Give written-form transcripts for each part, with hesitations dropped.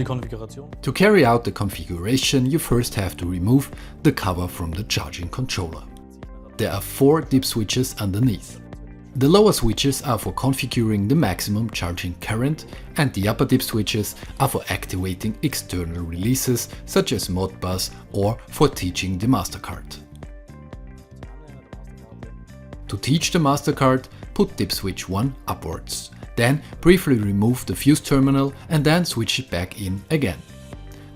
Konfiguration. To carry out the configuration, you first have to remove the cover from the charging controller. There are 4 dip switches underneath. The lower switches are for configuring the maximum charging current, and the upper dip switches are for activating external releases such as Modbus or for teaching the master card. To teach the master card, put dip switch 1 upwards. Then briefly remove the fuse terminal and then switch it back in again.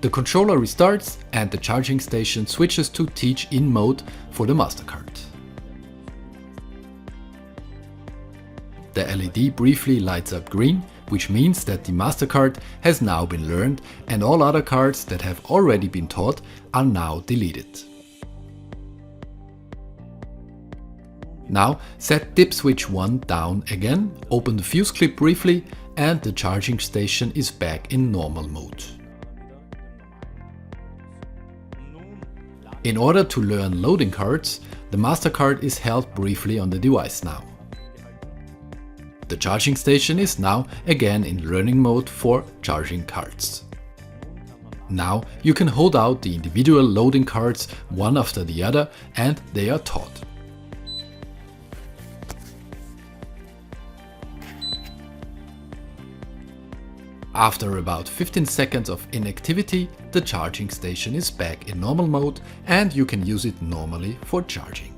The controller restarts and the charging station switches to teach in mode for the master card. The LED briefly lights up green, which means that the master card has now been learned and all other cards that have already been taught are now deleted. Now set dip switch 1 down again, open the fuse clip briefly and the charging station is back in normal mode. In order to learn loading cards, the master card is held briefly on the device now. The charging station is now again in learning mode for charging cards. Now you can hold out the individual loading cards one after the other and they are taught. After about 15 seconds of inactivity, the charging station is back in normal mode and you can use it normally for charging.